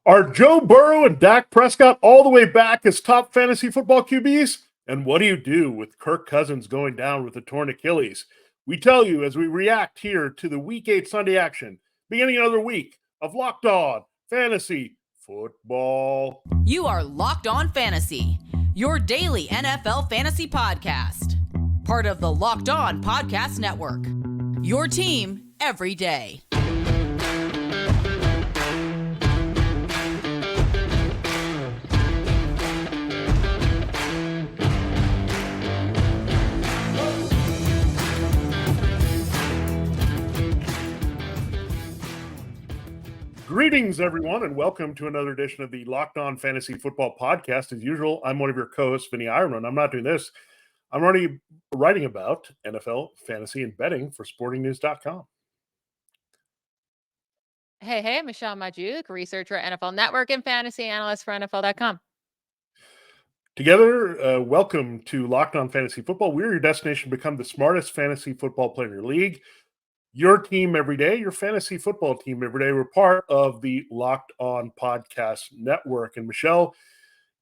Are Joe Burrow and Dak Prescott all the way back as top fantasy football QBs? And what do you do with Kirk Cousins going down with a torn Achilles? We tell you as we react here to the Week 8 Sunday action, beginning another week of Locked On Fantasy Football. You are Locked On Fantasy, your daily NFL fantasy podcast. Part of the Locked On Podcast Network, your team every day. Greetings, everyone, and welcome to another edition of the Locked On Fantasy Football Podcast. As usual, I'm one of your co-hosts, Vinnie Iyer, and I'm not doing this. I'm already writing about NFL fantasy and betting for sportingnews.com. Hey, Michelle Magdziuk, researcher at NFL Network and fantasy analyst for NFL.com. Together, welcome to Locked On Fantasy Football. We're your destination to become the smartest fantasy football player in your league. Your team every day, your fantasy football team every day. We're part of the Locked On Podcast Network. And Michelle,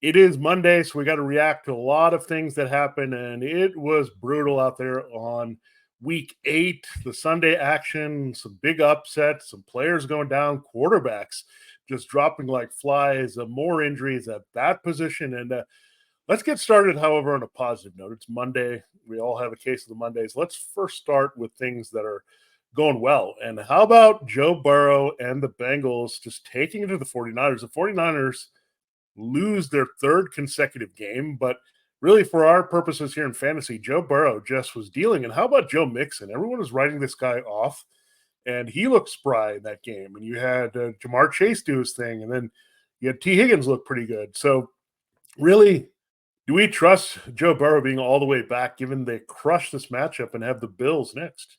it is Monday, so we got to react to a lot of things that happened, and it was brutal out there on Week 8. The Sunday action, some big upsets, some players going down, quarterbacks just dropping like flies, more injuries at that position. And let's get started, however, on a positive note. It's Monday. We all have a case of the Mondays. Let's first start with things that are going well. And how about Joe Burrow and the Bengals just taking it to the 49ers? The 49ers lose their third consecutive game, but really for our purposes here in fantasy, Joe Burrow just was dealing. And how about Joe Mixon? Everyone was writing this guy off, and he looked spry in that game. And you had Jamar Chase do his thing, and then you had T. Higgins look pretty good. So really, do we trust Joe Burrow being all the way back, given they crush this matchup and have the Bills next?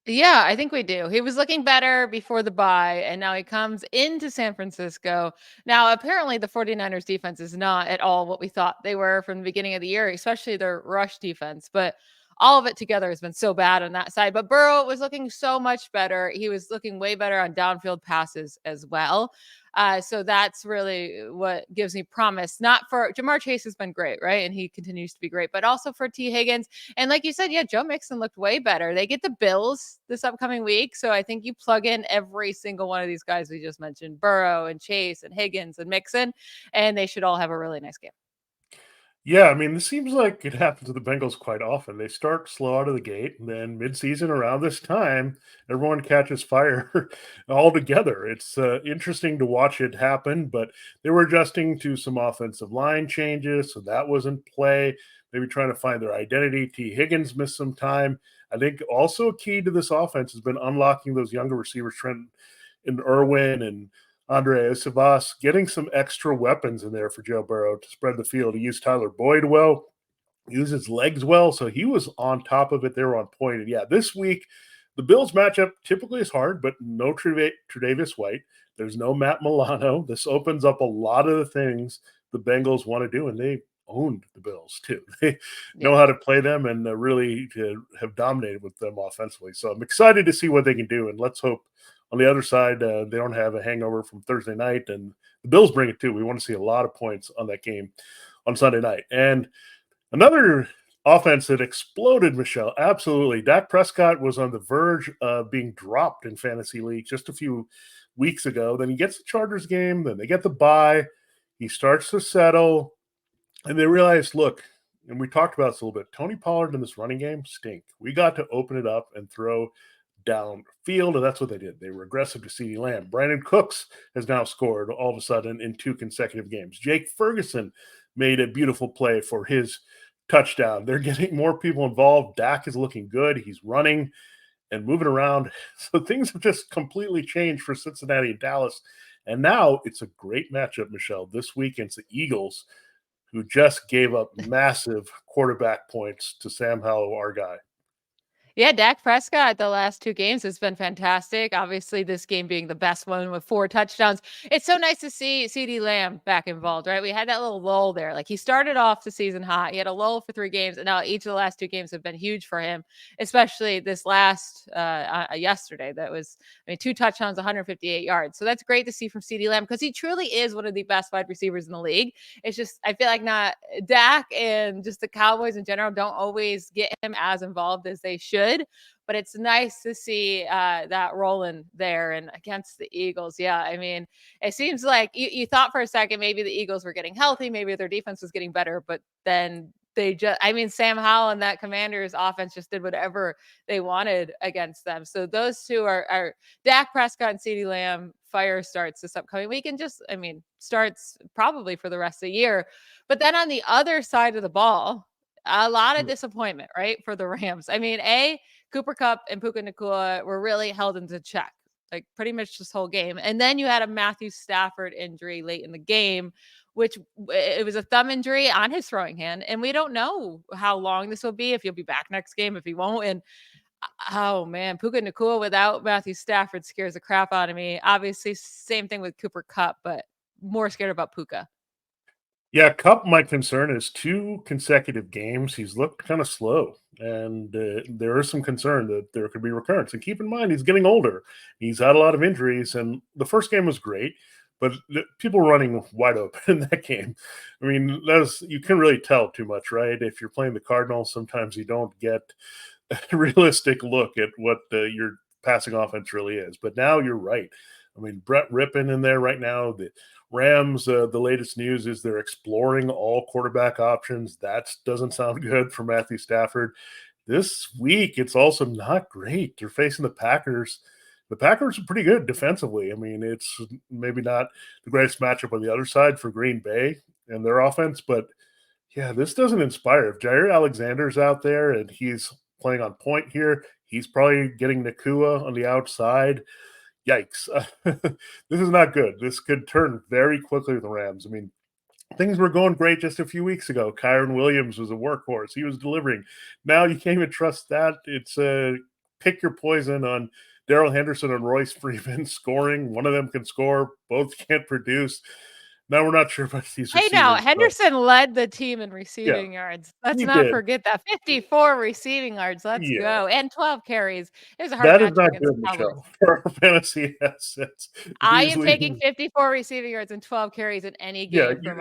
Yeah, I think we do. He was looking better before the bye, and now he comes into San Francisco. Now, apparently, the 49ers defense is not at all what we thought they were from the beginning of the year, especially their rush defense. But all of it together has been so bad on that side. But Burrow was looking so much better. He was looking way better on downfield passes as well. So that's really what gives me promise. Not for Jamar Chase has been great, right? And he continues to be great, but also for T. Higgins. And like you said, yeah, Joe Mixon looked way better. They get the Bills this upcoming week. So I think you plug in every single one of these guys we just mentioned, Burrow and Chase and Higgins and Mixon, and they should all have a really nice game. Yeah, I mean, this seems like it happens to the Bengals quite often. They start slow out of the gate, and then midseason around this time, everyone catches fire all together. It's interesting to watch it happen, but they were adjusting to some offensive line changes, so that was in play. Maybe trying to find their identity. T. Higgins missed some time. I think also a key to this offense has been unlocking those younger receivers, Trent and Irwin and Andre Savas, getting some extra weapons in there for Joe Burrow to spread the field. He used Tyler Boyd well, used his legs well, so he was on top of it. They were on point. And yeah, this week, the Bills matchup typically is hard, but no Tre'Davious White. There's no Matt Milano. This opens up a lot of the things the Bengals want to do, and they owned the Bills too. They know how to play them and really have dominated with them offensively. So I'm excited to see what they can do, and let's hope on the other side, they don't have a hangover from Thursday night, and the Bills bring it too. We want to see a lot of points on that game on Sunday night. And another offense that exploded, Michelle, absolutely. Dak Prescott was on the verge of being dropped in fantasy leagues just a few weeks ago. Then he gets the Chargers game. Then they get the bye. He starts to settle, and they realize, look, and we talked about this a little bit, Tony Pollard in this running game stink. We got to open it up and throw downfield, and that's what they did. They were aggressive to CeeDee Lamb. Brandon Cooks has now scored all of a sudden in 2 consecutive games. Jake Ferguson made a beautiful play for his touchdown. They're getting more people involved. Dak is looking good. He's running and moving around. So things have just completely changed for Cincinnati and Dallas. And now it's a great matchup, Michelle, this week against the Eagles, who just gave up massive quarterback points to Sam Howell, our guy. Yeah, Dak Prescott the last 2 games has been fantastic. Obviously, this game being the best one with 4 touchdowns. It's so nice to see CeeDee Lamb back involved, right? We had that little lull there. Like, he started off the season hot. He had a lull for 3 games, and now each of the last 2 games have been huge for him, especially this last yesterday. That was, 2 touchdowns, 158 yards. So that's great to see from CeeDee Lamb because he truly is one of the best wide receivers in the league. It's just I feel like not Dak and just the Cowboys in general don't always get him as involved as they should. But it's nice to see that rolling there and against the Eagles. Yeah, it seems like you thought for a second maybe the Eagles were getting healthy, maybe their defense was getting better, but then Sam Howell and that Commanders offense just did whatever they wanted against them. So those two are Dak Prescott and CeeDee Lamb fire starts this upcoming week and starts probably for the rest of the year. But then on the other side of the ball, a lot of disappointment, right? For the Rams. Cooper Kupp and Puka Nacua were really held into check, like pretty much this whole game. And then you had a Matthew Stafford injury late in the game, which it was a thumb injury on his throwing hand. And we don't know how long this will be, if he'll be back next game, if he won't. And oh man, Puka Nacua without Matthew Stafford scares the crap out of me. Obviously, same thing with Cooper Kupp, but more scared about Puka. Yeah, Cup, my concern is 2 consecutive games. He's looked kind of slow, and there is some concern that there could be recurrence. And keep in mind, he's getting older. He's had a lot of injuries, and the first game was great, but people were running wide open in that game. You can really tell too much, right? If you're playing the Cardinals, sometimes you don't get a realistic look at what your passing offense really is. But now you're right. Brett Rippon in there right now. The Rams, the latest news is they're exploring all quarterback options. That doesn't sound good for Matthew Stafford. This week, it's also not great. They're facing the Packers. The Packers are pretty good defensively. It's maybe not the greatest matchup on the other side for Green Bay and their offense, but yeah, this doesn't inspire. If Jair Alexander's out there and he's playing on point here, he's probably getting Nakua on the outside. Yikes. This is not good. This could turn very quickly with the Rams. Things were going great just a few weeks ago. Kyron Williams was a workhorse. He was delivering. Now you can't even trust that. It's pick your poison on Darrell Henderson and Royce Freeman scoring. One of them can score. Both can't produce. Now we're not sure about these Hey, receivers. now Henderson led the team in Yeah, receiving yards. Let's he not did. forget that 54 receiving yards. Let's Yeah. go. And 12 carries. It was a hard That is matchup not against good, the Cowboys. Michelle, for our fantasy assets. If I he's am taking leading 54 receiving yards and 12 carries in any yeah, game from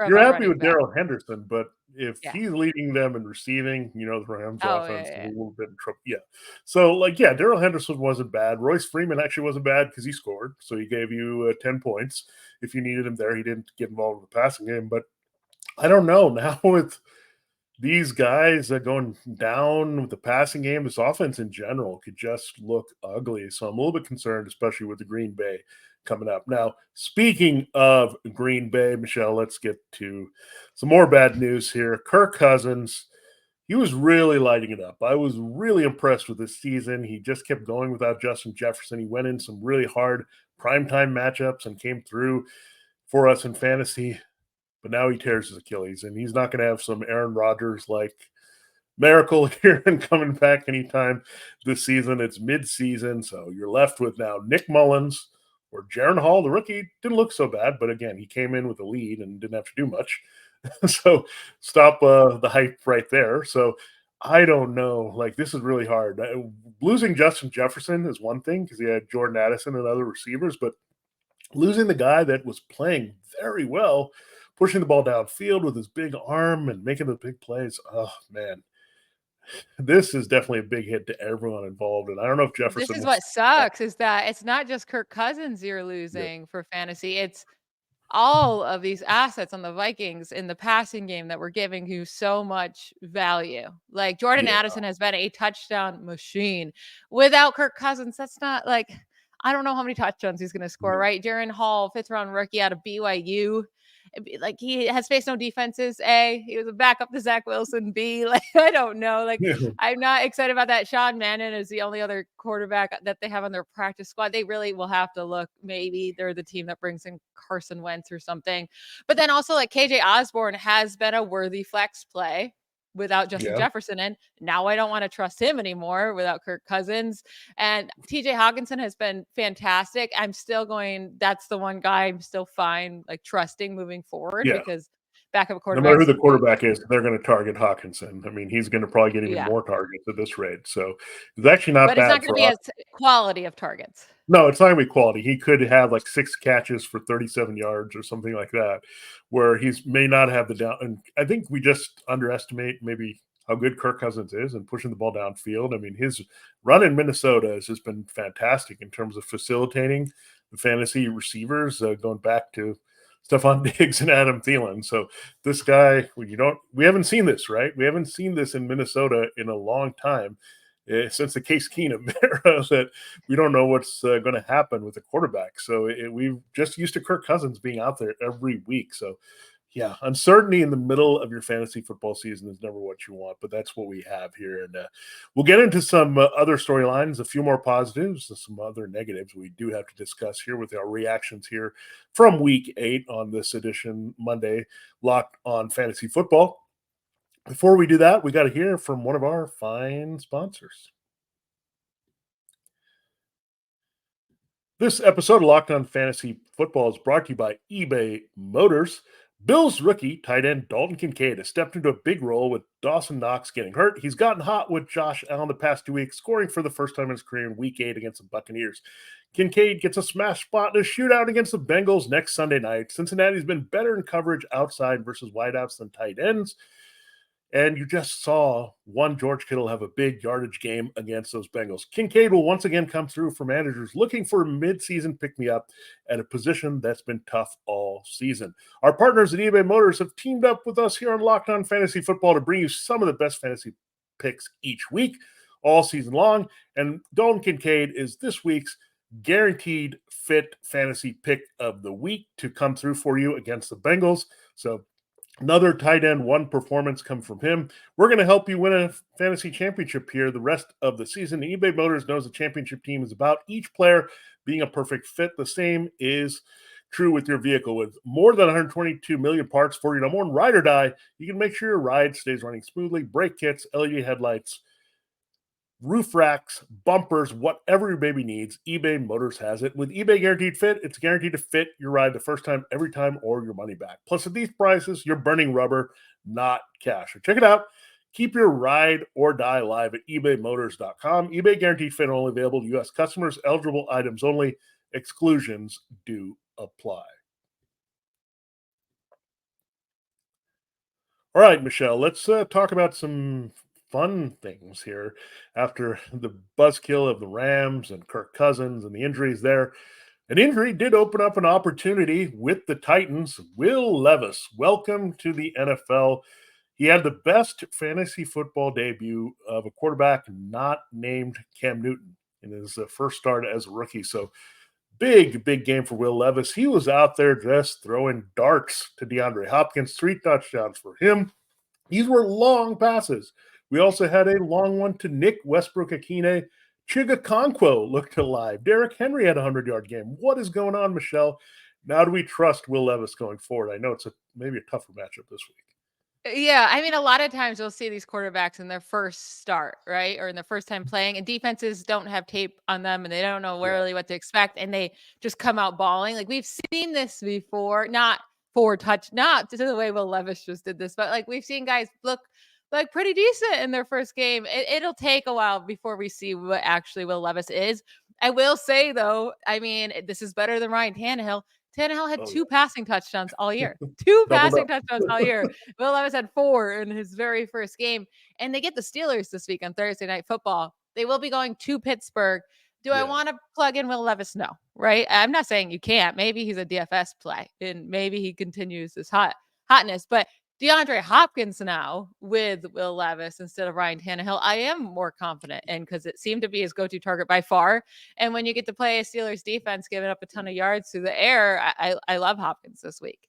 you're a happy running with back. Darrell Henderson, but if Yeah. he's leading them in receiving, the Rams Oh, offense is a yeah. little bit in trouble. Yeah. So, Darrell Henderson wasn't bad. Royce Freeman actually wasn't bad because he scored. So he gave you 10 points. If you needed him there, he didn't get involved with the passing game. But I don't know. Now with these guys going down with the passing game, this offense in general could just look ugly. So I'm a little bit concerned, especially with the Green Bay coming up. Now, speaking of Green Bay, Michelle, let's get to some more bad news here. Kirk Cousins, he was really lighting it up. I was really impressed with this season. He just kept going without Justin Jefferson. He went in some really hard primetime matchups and came through for us in fantasy. But now he tears his Achilles, and he's not going to have some Aaron Rodgers like miracle here and coming back anytime this season. It's mid-season, so you're left with now Nick Mullins or Jaron Hall, the rookie. Didn't look so bad, but again, he came in with a lead and didn't have to do much. So stop the hype right there. So I don't know. This is really hard. Losing Justin Jefferson is one thing because he had Jordan Addison and other receivers, but losing the guy that was playing very well, pushing the ball downfield with his big arm and making the big plays. Oh, man. This is definitely a big hit to everyone involved. And I don't know if This Jefferson is will what snap back. sucks is that it's not just Kirk Cousins you're Yeah. losing for fantasy. It's all of these assets on the Vikings in the passing game that were giving you so much value. Like Jordan Yeah. Addison has been a touchdown machine. Without Kirk Cousins, that's not like I don't know how many touchdowns he's going to score, No. right? Jaron Hall, 5th-round rookie out of BYU. Like he has faced no defenses. A, he was a backup to Zach Wilson. B, like I don't know. Like Yeah. I'm not excited about that. Sean Mannion is the only other quarterback that they have on their practice squad. They really will have to look. Maybe they're the team that brings in Carson Wentz or something. But then also like KJ Osborne has been a worthy flex play. without Justin Yeah. Jefferson in. Now I don't want to trust him anymore without Kirk Cousins. And TJ Hawkinson has been fantastic. I'm still that's the one guy I'm still fine, like trusting moving forward, Yeah. because backup No matter who quarterbacks, the quarterback is, they're going to target Hawkinson. I mean, he's going to probably get even yeah. more targets at this rate. So it's actually not But it's not bad going to for be us. as quality of targets. No, it's not going to be quality. He could have like 6 catches for 37 yards or something like that, where he's may not have the down. And I think we just underestimate maybe how good Kirk Cousins is and pushing the ball downfield. I mean, his run in Minnesota has just been fantastic in terms of facilitating the fantasy receivers, going back to Stephon Diggs and Adam Thielen. So this guy, we haven't seen this, right? We haven't seen this in Minnesota in a long time. Since the Case Keenum era, that we don't know what's going to happen with the quarterback. So we've just used to Kirk Cousins being out there every week. So, yeah, uncertainty in the middle of your fantasy football season is never what you want, but that's what we have here. And we'll get into some other storylines, a few more positives, and some other negatives we do have to discuss here with our reactions here from Week 8 on this edition, Monday, Locked on Fantasy Football. Before we do that, we got to hear from one of our fine sponsors. This episode of Locked On Fantasy Football is brought to you by eBay Motors. Bills rookie tight end Dalton Kincaid has stepped into a big role with Dawson Knox getting hurt. He's gotten hot with Josh Allen the past 2 weeks, scoring for the first time in his career in Week 8 against the Buccaneers. Kincaid gets a smash spot in a shootout against the Bengals next Sunday night. Cincinnati's been better in coverage outside versus wideouts than tight ends. And you just saw one George Kittle have a big yardage game against those Bengals. Kincaid will once again come through for managers looking for a midseason pick-me-up at a position that's been tough all season. Our partners at eBay Motors have teamed up with us here on Locked On Fantasy Football to bring you some of the best fantasy picks each week, all season long. And Dalton Kincaid is this week's guaranteed fit fantasy pick of the week to come through for you against the Bengals. So another tight end one performance come from him. We're going to help you win a fantasy championship here the rest of the season. eBay Motors knows the championship team is about each player being a perfect fit. The same is true with your vehicle. With more than 122 million parts for your number one ride or die, you can make sure your ride stays running smoothly. Brake kits, LED headlights, roof racks, bumpers, whatever your baby needs, eBay Motors has it. With eBay Guaranteed Fit, it's guaranteed to fit your ride the first time, every time, or your money back. Plus, at these prices, you're burning rubber, not cash. So check it out. Keep your ride or die alive at ebaymotors.com. eBay Guaranteed Fit only available to U.S. customers. Eligible items only. Exclusions do apply. All right, Michelle, let's talk about some fun things here after the buzzkill of the Rams and Kirk Cousins and the injuries there. An injury did open up an opportunity with the Titans. Will Levis, welcome to the NFL. He had the best fantasy football debut of a quarterback not named Cam Newton in his first start as a rookie. So big game for Will Levis. He was out there just throwing darts to DeAndre Hopkins, 3 touchdowns for him. These were long passes. We also had a long one to Nick Westbrook-Akine. Chigakonkwo looked alive. Derrick Henry had a 100-yard game. What is going on, Michelle? Now do we trust Will Levis going forward? I know it's maybe a tougher matchup this week. Yeah, I mean, a lot of times you'll see these quarterbacks in their first start, right? Or in their first time playing, and defenses don't have tape on them and they don't know really what to expect, and they just come out balling. Like we've seen this before, not not to the way Will Levis just did this, but like we've seen guys look like pretty decent in their first game. It'll take a while before we see what actually Will Levis is. I will say though, I mean, this is better than Ryan Tannehill. Tannehill had 2 passing touchdowns all year. 2 passing touchdowns all year. Will Levis had 4 in his very first game. And they get the Steelers this week on Thursday Night Football. They will be going to Pittsburgh. Do I want to plug in Will Levis? No, right? I'm not saying you can't. Maybe he's a DFS play and maybe he continues this hotness. But DeAndre Hopkins now with Will Levis instead of Ryan Tannehill, I am more confident in because it seemed to be his go-to target by far. And when you get to play a Steelers defense giving up a ton of yards through the air, I love Hopkins this week.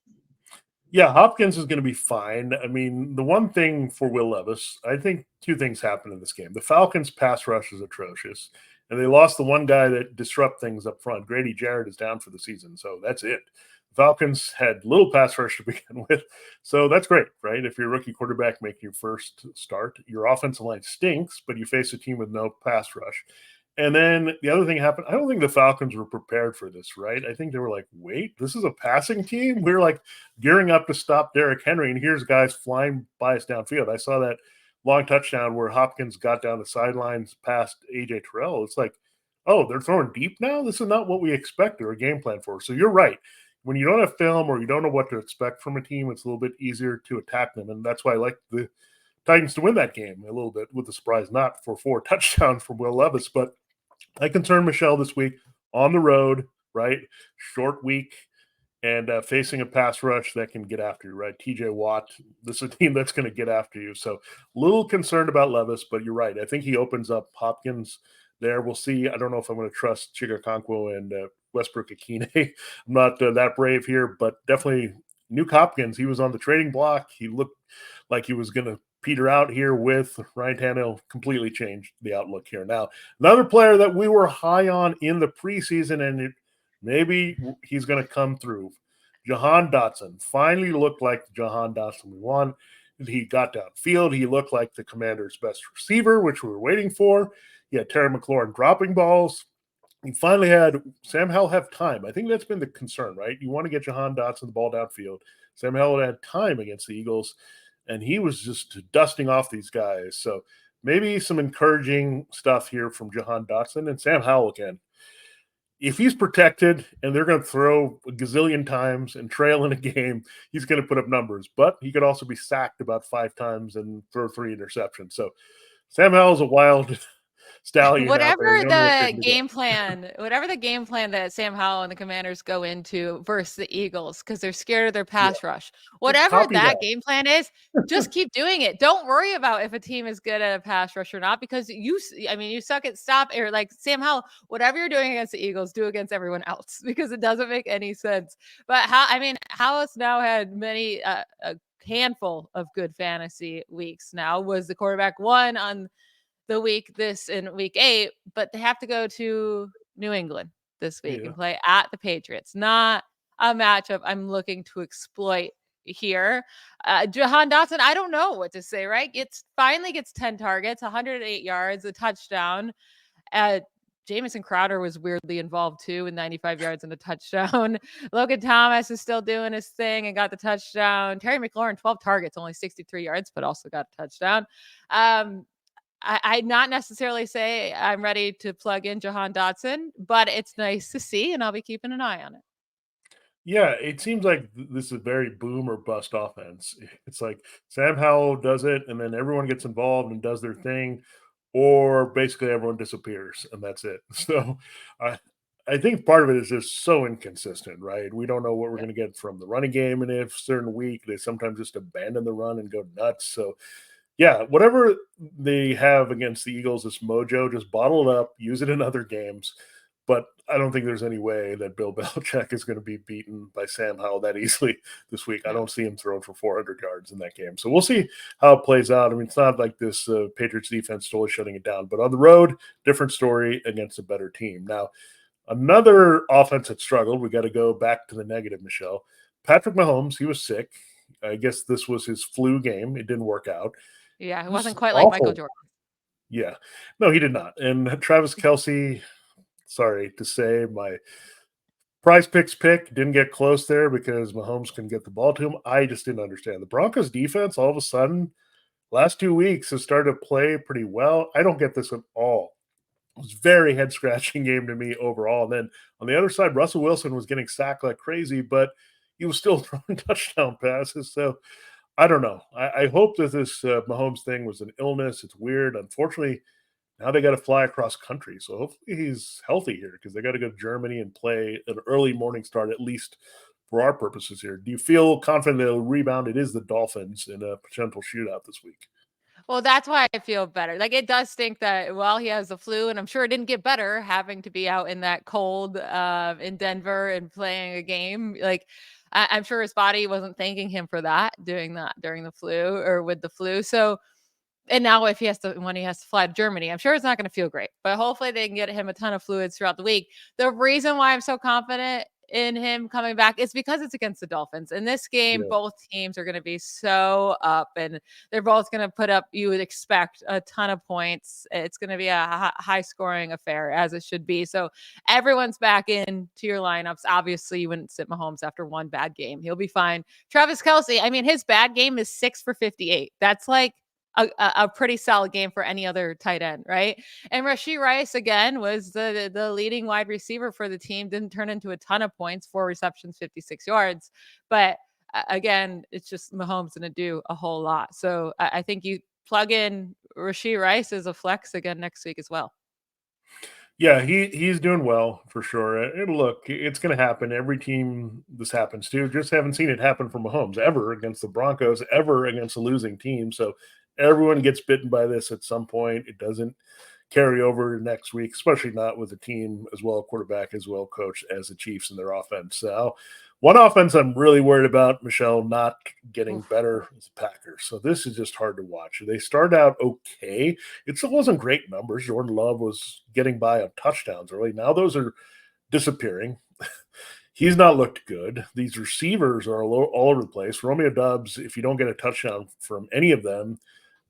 Yeah, Hopkins is going to be fine. I mean, the one thing for Will Levis, I think 2 things happen in this game. The Falcons' pass rush is atrocious, And they lost the one guy that disrupt things up front. Grady Jarrett is down for the season, so that's it. Falcons had little pass rush to begin with, so that's great, right? If you're a rookie quarterback making your first start, your offensive line stinks, but you face a team with no pass rush. And then the other thing happened. I don't think the Falcons were prepared for this, right? I think they were like, wait, this is a passing team? We're like gearing up to stop Derrick Henry, and here's guys flying by us downfield. I saw that long touchdown where Hopkins got down the sidelines past AJ Terrell. It's like, oh, they're throwing deep now? This is not what we expected or game plan for. So you're right. When you don't have film or you don't know what to expect from a team, it's a little bit easier to attack them. And that's why I like the Titans to win that game a little bit with the surprise, not for 4 touchdowns from Will Levis, but I concern Michelle this week on the road, right? Short week and facing a pass rush that can get after you, right? TJ Watt, this is a team that's going to get after you. So a little concerned about Levis, but you're right. I think he opens up Hopkins there. We'll see. I don't know if I'm going to trust Chigakonkwo and Westbrook Akine. I'm not that brave here, but definitely Nuke Hopkins. He was on the trading block. He looked like he was going to peter out here with Ryan Tannehill. Completely changed the outlook here. Now, another player that we were high on in the preseason, and maybe he's going to come through. Jahan Dotson finally looked like the Jahan Dotson we want. He got downfield. He looked like the Commander's best receiver, which we were waiting for. He had Terry McLaurin dropping balls. He finally had Sam Howell have time. I think that's been the concern, right? You want to get Jahan Dotson the ball downfield. Sam Howell had time against the Eagles, and he was just dusting off these guys. So maybe some encouraging stuff here from Jahan Dotson and Sam Howell again. If he's protected and they're going to throw a gazillion times and trail in a game, he's going to put up numbers. But he could also be sacked about 5 times and throw 3 interceptions. So Sam Howell's a wild stallion out there. Whatever the game plan that Sam Howell and the Commanders go into versus the Eagles, because they're scared of their pass rush. Whatever that game plan is, just keep doing it. Don't worry about if a team is good at a pass rush or not, because you suck at stop, or like Sam Howell, whatever you're doing against the Eagles, do against everyone else, because it doesn't make any sense. But Howell's now had many a handful of good fantasy weeks now. Was the quarterback one on the week in week 8, but they have to go to New England this week and play at the Patriots. Not a matchup I'm looking to exploit here. Jahan Dotson, I don't know what to say, right? Finally gets 10 targets, 108 yards, a touchdown. Jamison Crowder was weirdly involved too with 95 yards and a touchdown. Logan Thomas is still doing his thing and got the touchdown. Terry McLaurin, 12 targets, only 63 yards, but also got a touchdown. I'd not necessarily say I'm ready to plug in Jahan Dotson, but it's nice to see, and I'll be keeping an eye on it. Yeah, it seems like this is a very boom or bust offense. It's like Sam Howell does it, and then everyone gets involved and does their thing, or basically everyone disappears, and that's it. So I think part of it is just so inconsistent, right? We don't know what we're going to get from the running game, and if certain week they sometimes just abandon the run and go nuts. So yeah, whatever they have against the Eagles, this mojo, just bottle it up, use it in other games. But I don't think there's any way that Bill Belichick is going to be beaten by Sam Howell that easily this week. I don't see him throwing for 400 yards in that game. So we'll see how it plays out. I mean, it's not like this Patriots defense totally shutting it down. But on the road, different story against a better team. Now, another offense that struggled, we got to go back to the negative, Michelle. Patrick Mahomes, he was sick. I guess this was his flu game. It didn't work out. Yeah, it wasn't quite like Michael Jordan. Yeah. No, he did not. And Travis Kelce, sorry to say, my prize picks pick didn't get close there because Mahomes couldn't get the ball to him. I just didn't understand. The Broncos defense, all of a sudden, last 2 weeks has started to play pretty well. I don't get this at all. It was a very head-scratching game to me overall. And then on the other side, Russell Wilson was getting sacked like crazy, but he was still throwing touchdown passes. So I don't know. I hope that this Mahomes thing was an illness. It's weird. Unfortunately, now they got to fly across country. So hopefully he's healthy here because they got to go to Germany and play an early morning start, at least for our purposes here. Do you feel confident they'll rebound? It is the Dolphins in a potential shootout this week. Well, that's why I feel better. Like, it does stink that while he has the flu, and I'm sure it didn't get better having to be out in that cold in Denver and playing a game. Like, I'm sure his body wasn't thanking him for that, doing that during the flu or with the flu. So And now when he has to fly to Germany, I'm sure it's not going to feel great, but hopefully they can get him a ton of fluids throughout the week. The reason why I'm so confident in him coming back is because it's against the Dolphins. In this game, Yeah. both teams are going to be so up, and they're both going to put up, you would expect, a ton of points. It's going to be a high scoring affair, as it should be. So everyone's back in to your lineups. Obviously, you wouldn't sit Mahomes after one bad game. He'll be fine. Travis Kelce, I mean, his bad game is 6 for 58. That's like a pretty solid game for any other tight end, right? And Rashee Rice, again, was the leading wide receiver for the team. Didn't turn into a ton of points, 4 receptions, 56 yards. But again, it's just Mahomes going to do a whole lot. So I think you plug in Rashee Rice as a flex again next week as well. Yeah, he's doing well for sure. And look, it's going to happen. Every team this happens to. Just haven't seen it happen for Mahomes ever against the Broncos, ever against a losing team. So everyone gets bitten by this at some point. It doesn't carry over next week, especially not with a team as well quarterback as well coached as the Chiefs in their offense. So one offense I'm really worried about, Michelle, not getting better is the Packers. So this is just hard to watch. They started out okay. It still wasn't great numbers. Jordan Love was getting by on touchdowns early. Now those are disappearing. He's not looked good. These receivers are all over the place. Romeo Doubs, if you don't get a touchdown from any of them,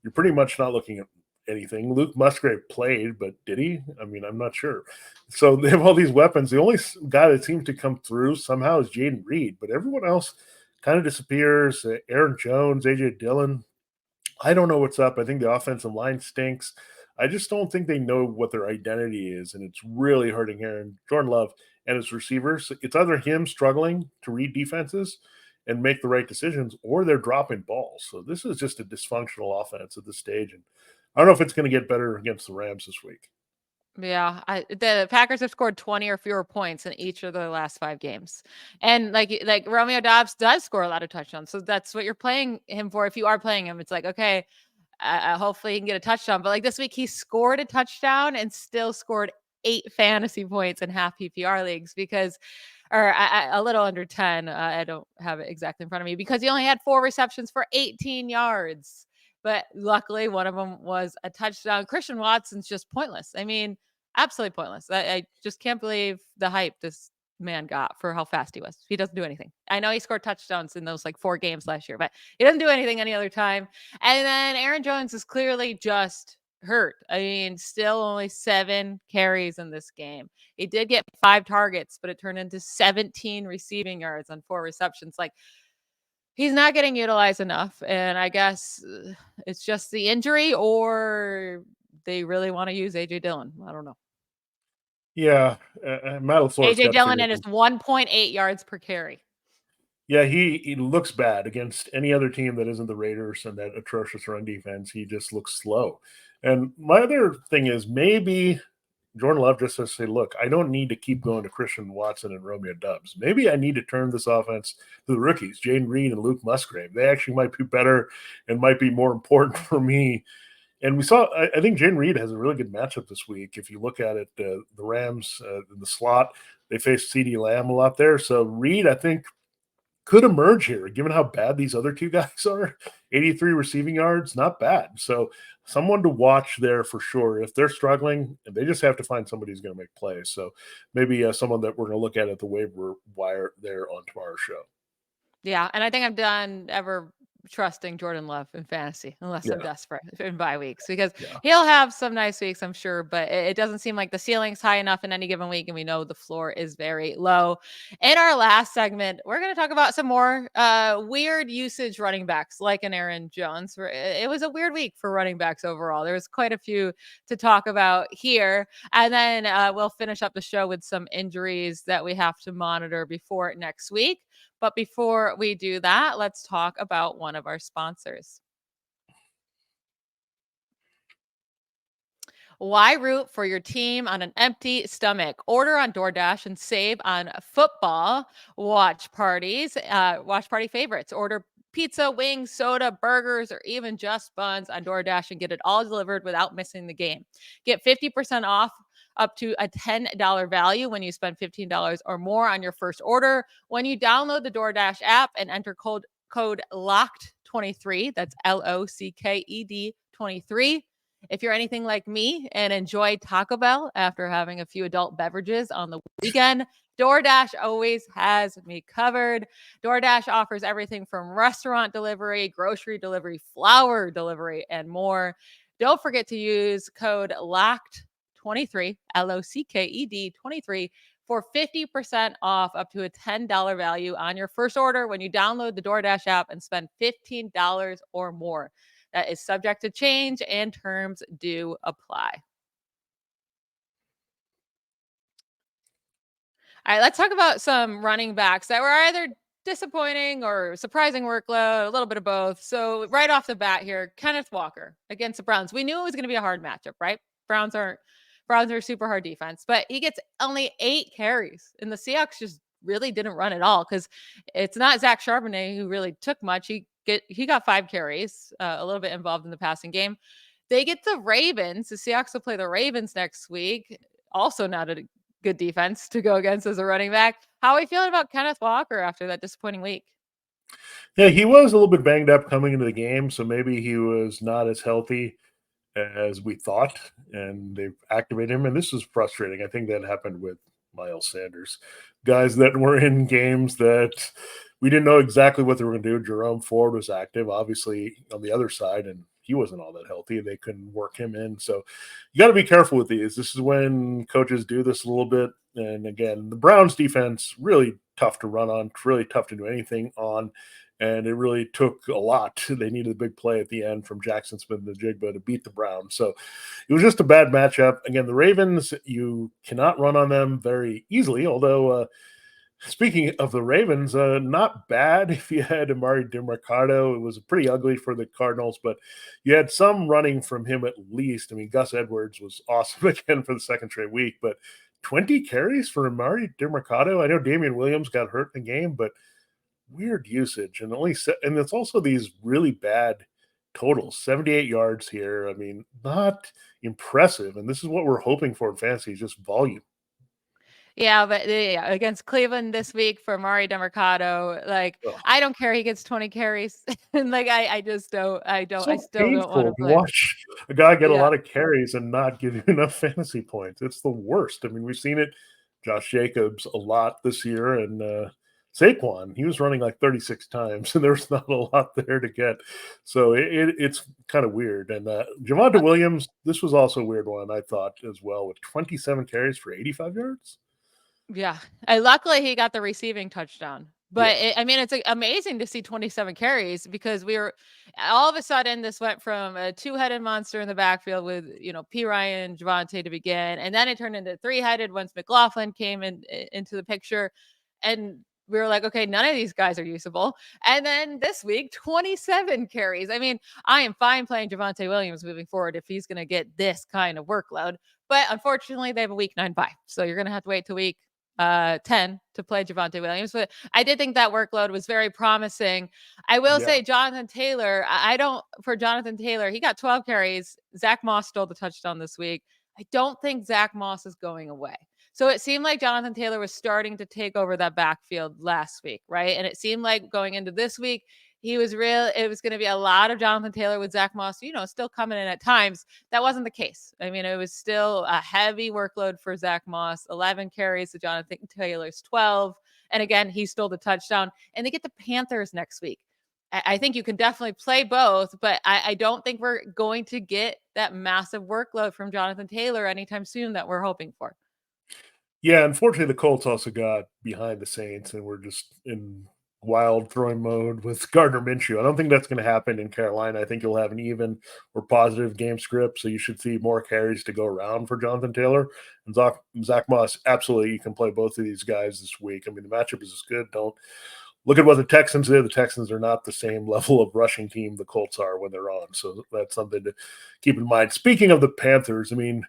you're pretty much not looking at anything. Luke Musgrave played, but did he? I mean, I'm not sure. So they have all these weapons. The only guy that seems to come through somehow is Jaden Reed, but everyone else kind of disappears. Aaron Jones, AJ Dillon. I don't know what's up. I think the offensive line stinks. I just don't think they know what their identity is, and it's really hurting Aaron Jordan Love and his receivers. It's either him struggling to read defenses and make the right decisions, or they're dropping balls. So this is just a dysfunctional offense at this stage, and I don't know if it's going to get better against the Rams this week. Yeah, the Packers have scored 20 or fewer points in each of their last 5 games. And like Romeo Doubs does score a lot of touchdowns. So that's what you're playing him for. If you are playing him, it's like, okay, hopefully he can get a touchdown. But like this week, he scored a touchdown and still scored 8 fantasy points in half PPR leagues or a little under 10. I don't have it exactly in front of me because he only had 4 receptions for 18 yards. But luckily, one of them was a touchdown. Christian Watson's just pointless. I mean, absolutely pointless. I just can't believe the hype this man got for how fast he was. He doesn't do anything. I know he scored touchdowns in those like 4 games last year, but he doesn't do anything any other time. And then Aaron Jones is clearly just hurt. I mean, still only 7 carries in this game. He did get 5 targets, but it turned into 17 receiving yards on 4 receptions. Like, he's not getting utilized enough. And I guess it's just the injury, or they really want to use AJ Dillon. I don't know. Yeah, Matt LaFleur's AJ got to Dillon figure and his 1.8 yards per carry. Yeah, he looks bad against any other team that isn't the Raiders and that atrocious run defense. He just looks slow. And my other thing is maybe Jordan Love just has to say, look, I don't need to keep going to Christian Watson and Romeo Doubs. Maybe I need to turn this offense to the rookies, Jaden Reed and Luke Musgrave. They actually might be better and might be more important for me. And we saw, I think Jaden Reed has a really good matchup this week. If you look at it, the Rams in the slot, they face CeeDee Lamb a lot there. So Reed, I think, could emerge here, given how bad these other 2 guys are. 83 receiving yards, not bad. So someone to watch there for sure. If they're struggling, they just have to find somebody who's going to make plays. So maybe someone that we're going to look at the waiver wire there on tomorrow's show. Yeah, and I think I'm done ever trusting Jordan Love in fantasy unless I'm desperate in bye weeks because he'll have some nice weeks, I'm sure, but it doesn't seem like the ceiling's high enough in any given week, and we know the floor is very low. In our last segment, we're going to talk about some more weird usage running backs like an Aaron Jones. It was a weird week for running backs overall. There was quite a few to talk about here, and then we'll finish up the show with some injuries that we have to monitor before next week. But before we do that, let's talk about one of our sponsors. Why root for your team on an empty stomach? Order on DoorDash and save on football watch party favorites. Order pizza, wings, soda, burgers, or even just buns on DoorDash and get it all delivered without missing the game. Get 50% off up to a $10 value when you spend $15 or more on your first order when you download the DoorDash app and enter code LOCKED23. That's LOCKED 23. If you're anything like me and enjoy Taco Bell after having a few adult beverages on the weekend, DoorDash always has me covered. DoorDash offers everything from restaurant delivery, grocery delivery, flower delivery, and more. Don't forget to use code LOCKED23, LOCKED 23, for 50% off up to a $10 value on your first order when you download the DoorDash app and spend $15 or more. That is subject to change and terms do apply. All right, let's talk about some running backs that were either disappointing or surprising workload, a little bit of both. So right off the bat here, Kenneth Walker against the Browns. We knew it was going to be a hard matchup, right? Browns are super hard defense, but he gets only 8 carries, and the Seahawks just really didn't run at all because it's not Zach Charbonnet who really took much. He got 5 carries, a little bit involved in the passing game. They get the Ravens. The Seahawks will play the Ravens next week. Also not a good defense to go against as a running back. How are we feeling about Kenneth Walker after that disappointing week? Yeah, he was a little bit banged up coming into the game, so maybe he was not as healthy as we thought, and they've activated him. And this is frustrating. I think that happened with Miles Sanders, guys that were in games that we didn't know exactly what they were going to do. Jerome Ford was active, obviously, on the other side, and he wasn't all that healthy. They couldn't work him in. So you got to be careful with these. This is when coaches do this a little bit. And again, the Browns defense, really tough to run on, really tough to do anything on. And it really took a lot. They needed a big play at the end from Jackson Smith-Njigba to beat the Browns. So it was just a bad matchup. Again, the Ravens, you cannot run on them very easily, although speaking of the Ravens, not bad if you had Amari DiMercado. It was pretty ugly for the Cardinals, but you had some running from him at least. I mean, Gus Edwards was awesome again for the second straight week, but 20 carries for Amari DiMercado. I know Damian Williams got hurt in the game, but weird usage. And and it's also these really bad totals, 78 yards here. I mean, not impressive. And this is what we're hoping for in fantasy, just volume. Yeah, but against Cleveland this week for Mari DeMercado, like I don't care. He gets 20 carries, and like I just don't. I So still don't want painful to to play him. watch a guy get a Yeah, lot of carries and not give you enough fantasy points. It's the worst. I mean, we've seen it. Josh Jacobs a lot this year, and Saquon, he was running like 36 times, and there's not a lot there to get. So it's kind of weird. And Javonte Williams, this was also a weird one, I thought, as well, with 27 carries for 85 yards. yeah. And luckily, he got the receiving touchdown. Yeah. But I mean, it's amazing to see 27 carries because we were all of a sudden this went from a 2-headed monster in the backfield with P Ryan, Javante to begin, and then it turned into 3-headed once McLaughlin came into the picture, and we were like, okay, none of these guys are usable. And then this week, 27 carries. I mean, I am fine playing Javante Williams moving forward if he's going to get this kind of workload. But unfortunately, they have a week 9 bye, so you're going to have to wait till week 10 to play Javante Williams. But I did think that workload was very promising. I will say Jonathan Taylor, for Jonathan Taylor, he got 12 carries. Zach Moss stole the touchdown this week. I don't think Zach Moss is going away. So it seemed like Jonathan Taylor was starting to take over that backfield last week, right? And it seemed like going into this week, it was going to be a lot of Jonathan Taylor with Zach Moss, still coming in at times. That wasn't the case. I mean, it was still a heavy workload for Zach Moss, 11 carries to Jonathan Taylor's 12. And again, he stole the touchdown. And they get the Panthers next week. I think you can definitely play both, but I don't think we're going to get that massive workload from Jonathan Taylor anytime soon that we're hoping for. Yeah, unfortunately, the Colts also got behind the Saints, and we're just in wild throwing mode with Gardner Minshew. I don't think that's going to happen in Carolina. I think you'll have an even or positive game script, so you should see more carries to go around for Jonathan Taylor. And Zach Moss, absolutely, you can play both of these guys this week. I mean, the matchup is as good. Don't look at what the Texans did. The Texans are not the same level of rushing team the Colts are when they're on, so that's something to keep in mind. Speaking of the Panthers, I mean,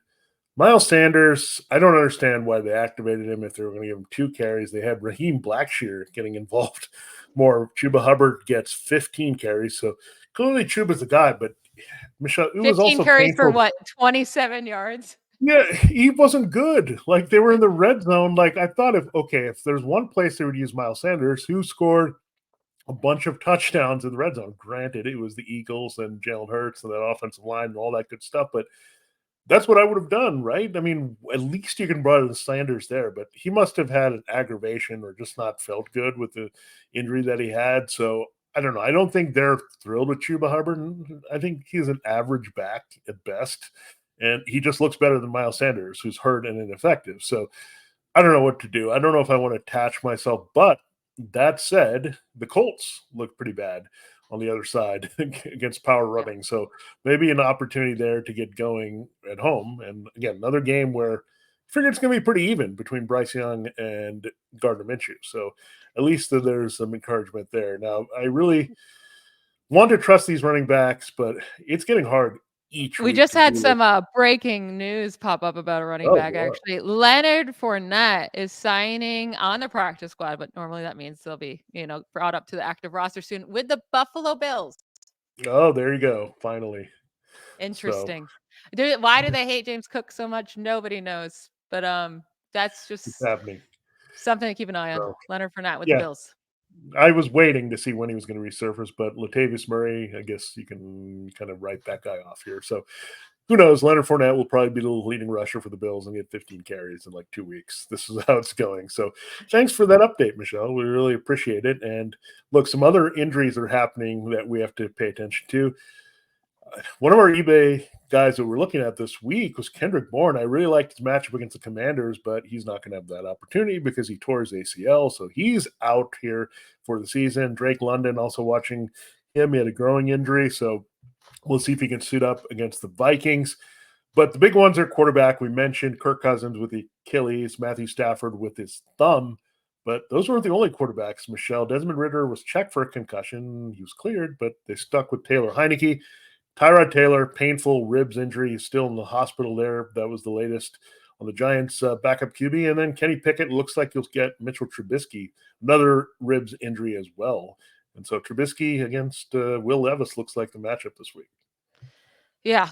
Miles Sanders, I don't understand why they activated him if they were going to give him 2 carries. They had Raheem Blackshear getting involved more. Chuba Hubbard gets 15 carries. So clearly Chuba's the guy, but Michelle, it was 15 also carries for painful. what? 27 yards? Yeah, he wasn't good. Like they were in the red zone. Like I thought if there's one place they would use Miles Sanders, who scored a bunch of touchdowns in the red zone. Granted, it was the Eagles and Jalen Hurts and that offensive line and all that good stuff, but that's what I would have done, right? I mean, at least you can brother Sanders there, but he must have had an aggravation or just not felt good with the injury that he had. So I don't know. I don't think they're thrilled with Chuba Hubbard. I think he's an average back at best, and he just looks better than Miles Sanders, who's hurt and ineffective. So I don't know what to do. I don't know if I want to attach myself, but that said, the Colts look pretty bad on the other side against power Yeah. running. So maybe an opportunity there to get going at home. And again, another game where I figure it's going to be pretty even between Bryce Young and Gardner Minshew. So at least there's some encouragement there. Now, I really want to trust these running backs, but it's getting hard each We week just to had do it. some breaking news pop up about a running Oh, back, wow. actually. Leonard Fournette is signing on the practice squad, but normally that means they'll be, brought up to the active roster soon with the Buffalo Bills. Oh, there you go. Finally. So Interesting. Why do they hate James Cook so much? Nobody knows. But that's it's just happening. something to keep an eye on. So Leonard Fournette with the yeah, Bills. I was waiting to see when he was going to resurface, but Latavius Murray, I guess you can kind of write that guy off here. So who knows? Leonard Fournette will probably be the leading rusher for the Bills and get 15 carries in like 2 weeks. This is how it's going. So thanks for that update, Michelle. We really appreciate it. And look, some other injuries are happening that we have to pay attention to. One of our eBay guys that we're looking at this week was Kendrick Bourne. I really liked his matchup against the Commanders, but he's not going to have that opportunity because he tore his ACL. So he's out here for the season. Drake London also watching him. He had a growing injury. So we'll see if he can suit up against the Vikings. But the big ones are quarterback. We mentioned Kirk Cousins with the Achilles, Matthew Stafford with his thumb. But those weren't the only quarterbacks. Michelle Desmond Ritter was checked for a concussion. He was cleared, but they stuck with Taylor Heineke. Tyrod Taylor, painful ribs injury, is still in the hospital there. That was the latest on the Giants' backup QB. And then Kenny Pickett looks like you'll get Mitchell Trubisky, another ribs injury as well. And so Trubisky against Will Levis looks like the matchup this week. Yeah.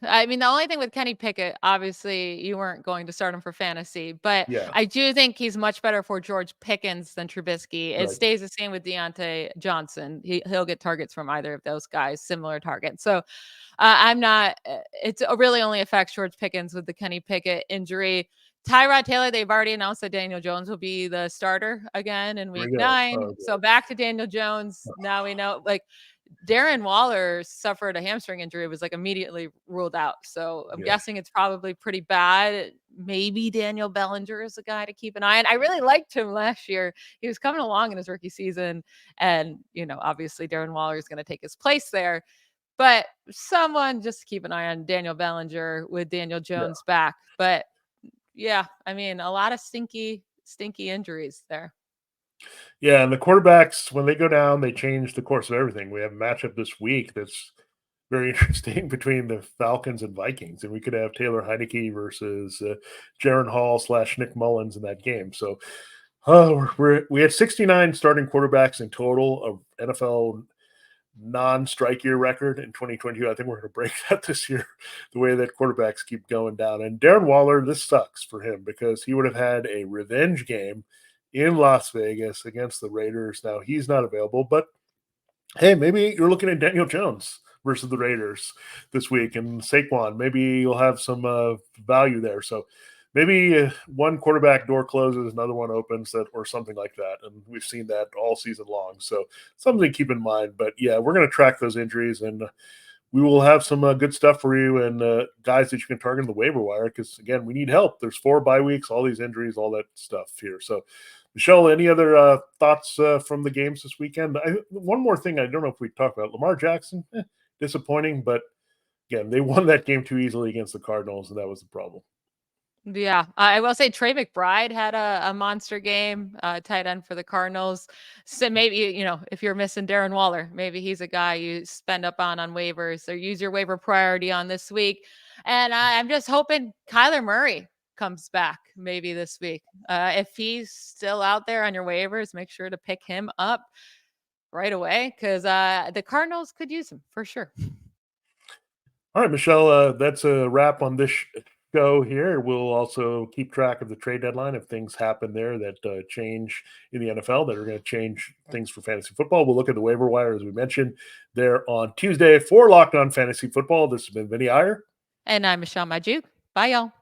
I mean, the only thing with Kenny Pickett, obviously, you weren't going to start him for fantasy, but Yeah, I do think he's much better for George Pickens than Trubisky. It right. stays the same with Deontay Johnson. He'll get targets from either of those guys, similar targets. So I'm not, it's really only affects George Pickens with the Kenny Pickett injury. Tyrod Taylor, they've already announced that Daniel Jones will be the starter again in Here week we go. 9. Oh, So back to Daniel Jones. Now we know, like, Darren Waller suffered a hamstring injury. It was like immediately ruled out. So I'm yeah. guessing it's probably pretty bad. Maybe Daniel Bellinger is a guy to keep an eye on. I really liked him last year. He was coming along in his rookie season. And, obviously Darren Waller is going to take his place there. But someone just keep an eye on Daniel Bellinger with Daniel Yeah. Jones back. But yeah, I mean, a lot of stinky injuries there. Yeah, and the quarterbacks, when they go down, they change the course of everything. We have a matchup this week that's very interesting between the Falcons and Vikings, and we could have Taylor Heineke versus Jaron Hall / Nick Mullins in that game. So we had 69 starting quarterbacks in total of NFL non-strike year record in 2022. I think we're going to break that this year, the way that quarterbacks keep going down. And Darren Waller, this sucks for him because he would have had a revenge game in Las Vegas against the Raiders. Now he's not available, but hey, maybe you're looking at Daniel Jones versus the Raiders this week and Saquon. Maybe you'll have some value there. So maybe one quarterback door closes, another one opens, that or something like that. And we've seen that all season long. So something to keep in mind. But yeah, we're going to track those injuries and we will have some good stuff for you and guys that you can target in the waiver wire because, again, we need help. There's 4 bye weeks, all these injuries, all that stuff here. So, Michelle, any other thoughts from the games this weekend? One more thing I don't know if we talked about. Lamar Jackson, disappointing, but, again, they won that game too easily against the Cardinals, and that was the problem. Yeah, I will say Trey McBride had a monster game, tight end for the Cardinals. So maybe, if you're missing Darren Waller, maybe he's a guy you spend up on waivers or use your waiver priority on this week. And I'm just hoping Kyler Murray comes back maybe this week. If he's still out there on your waivers, make sure to pick him up right away because the Cardinals could use him for sure. All right, Michelle, that's a wrap on this go here. We'll also keep track of the trade deadline if things happen there that change in the NFL that are going to change things for fantasy football. We'll look at the waiver wire, as we mentioned, there on Tuesday for Locked On Fantasy Football. This has been Vinnie Iyer. And I'm Michelle Magdziuk. Bye, y'all.